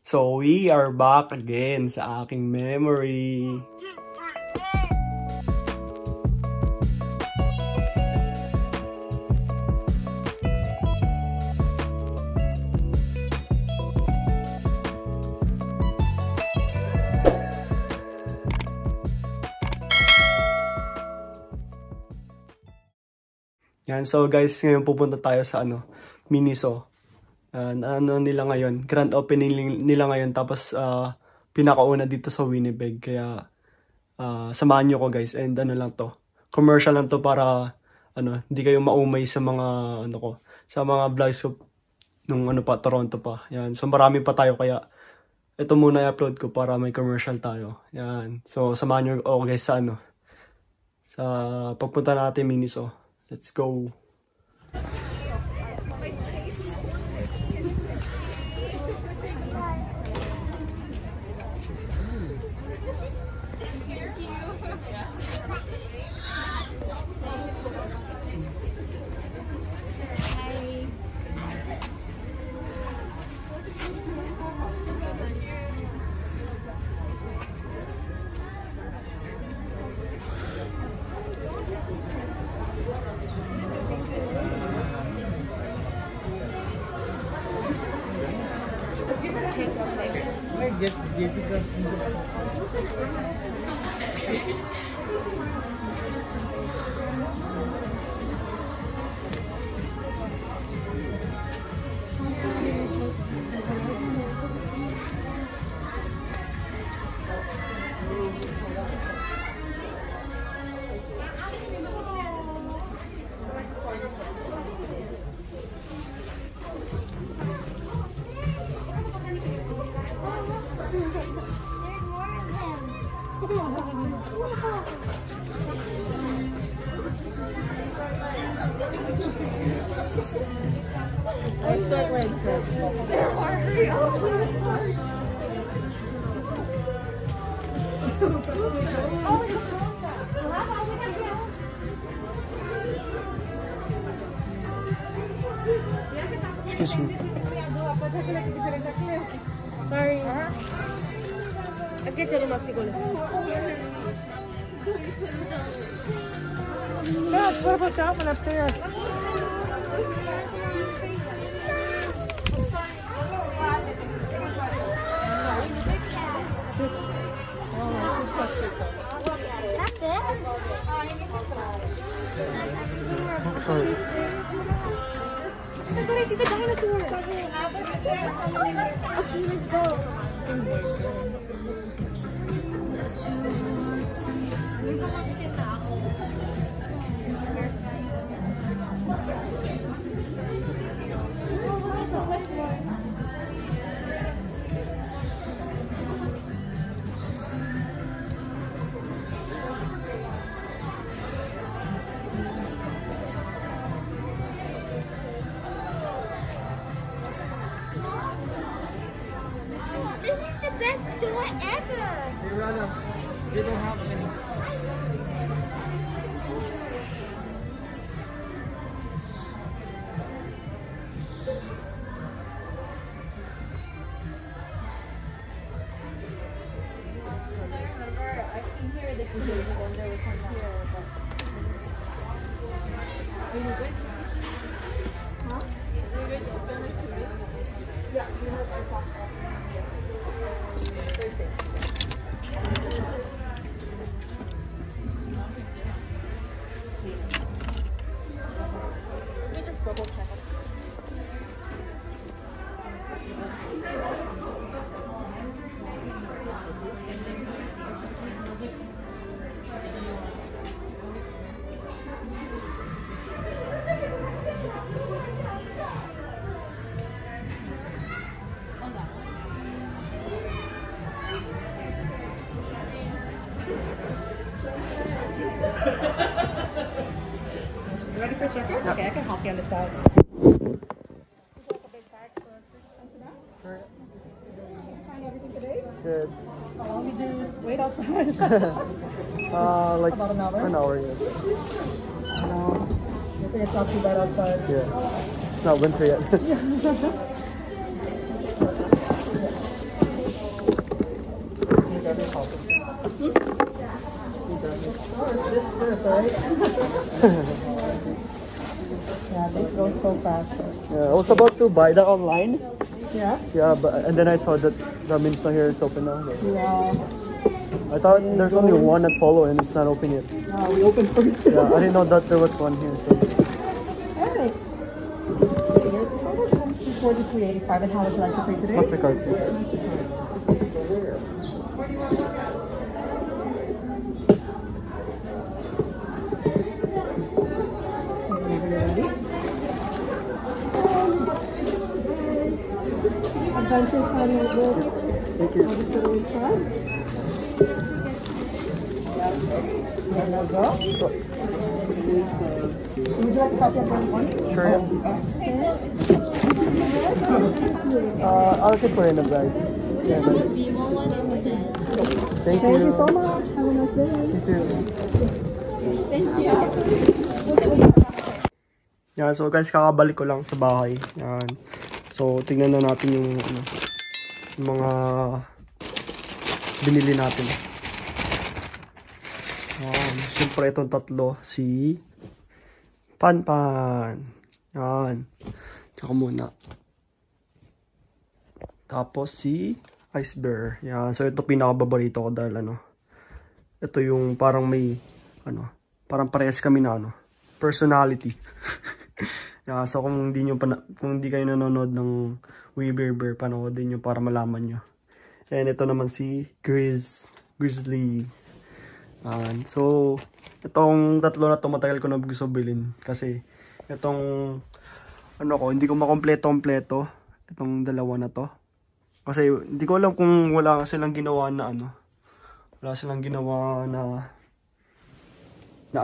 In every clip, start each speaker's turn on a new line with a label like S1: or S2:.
S1: So we are back again sa aking memory. Yan, so guys, ngayon pupunta tayo sa Miniso. Ano nila ngayon, grand opening nila ngayon, tapos pinakauna dito sa Winnipeg. Kaya samahan nyo ko guys, and lang to, commercial lang to para hindi kayo maumay sa mga sa mga vlogs ko nung Toronto pa. Yan, so marami pa tayo, kaya ito muna i-upload ko para may commercial tayo. Yan, so samahan nyo ako guys sa sa pagpunta natin Miniso. Let's go. Excuse me.
S2: Sorry. Aquí tenemos siguro. Yeah, what about that one up there?
S3: That's it?
S1: Sorry.
S3: We're going to see the dinosaur. Okay, let's go. This is the best store ever.
S2: They don't have many.
S4: Ready for check-in? Okay, I can help you on the side. Find everything today?
S1: Good.
S4: How long did you wait outside?
S1: Like
S4: About an hour?
S1: An hour, yes.
S4: You think it's not too bad outside?
S1: Yeah. It's not winter yet.
S4: right? Yeah, this goes so fast.
S1: Yeah, I was about to buy that online.
S4: Yeah?
S1: Yeah, and then I saw that the Minsa here is open now.
S4: Yeah.
S1: I thought there's only one at Polo and it's not open yet.
S4: No, we opened first.
S1: Yeah, I didn't know that there was one here. So
S4: Alright. Your total comes to $43.85. And how would you like to pay today?
S1: MasterCard, please.
S4: Whenever you're ready. Adventure time will go.
S1: Thank you.
S4: I'll just put it inside. There you go. Would you like a copy of this one?
S1: Sure. Yeah. I'll keep her in the bag. Yeah, Thank
S4: Thank
S1: you.
S4: you so much. Have a nice day.
S1: You too. Yan, so guys, kakabalik ko lang sa bahay. Yan. So, tingnan na natin yung, yung mga binili natin. Yan. Siyempre, itong tatlo, si Panpan. Yan. Tsaka muna. Tapos si Ice Bear. Yan. So, ito pinakababarito ko dahil ito yung parang may, parang parehas kami na personality. Yeah, so kung hindi kayo nanonood ng Weber Bear, panoodin nyo para malaman nyo. And ito naman si Grizzly. So, itong tatlo na to matagal ko na gusto bilhin. Kasi, itong, hindi ko makompleto-kompleto. Itong dalawa na to. Kasi, hindi ko alam kung wala silang ginawa na wala silang ginawa na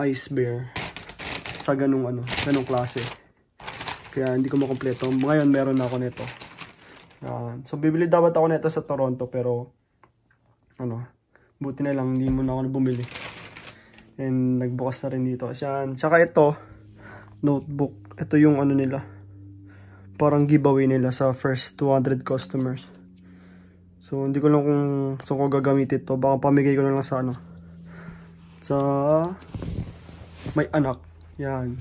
S1: Ice Bear. Sa ganung klase. Kaya hindi ko makompleto. Ngayon meron na ako nito. So bibili dapat ako nito sa Toronto pero buti na lang hindi mo na ako bumili. And nagbukas na rin dito. Yan. Tsaka ito notebook. Ito yung nila. Parang giveaway nila sa first 200 customers. So hindi ko lang kung saan ko gagamitin ito. Baka pamigay ko na lang sa sa may anak. Yan.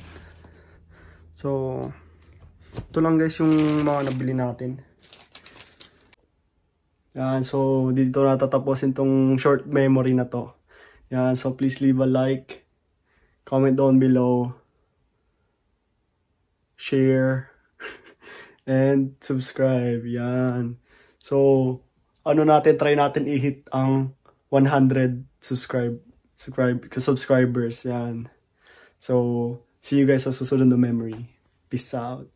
S1: So, ito lang guys yung mga nabili natin. Yan. So, dito natatapusin tong short memory na to. Yan. So, please leave a like. Comment down below. Share. And subscribe. Yan. So, try natin i-hit ang 100 subscribers. Yan. So, see you guys sa susunod na memory. Peace out.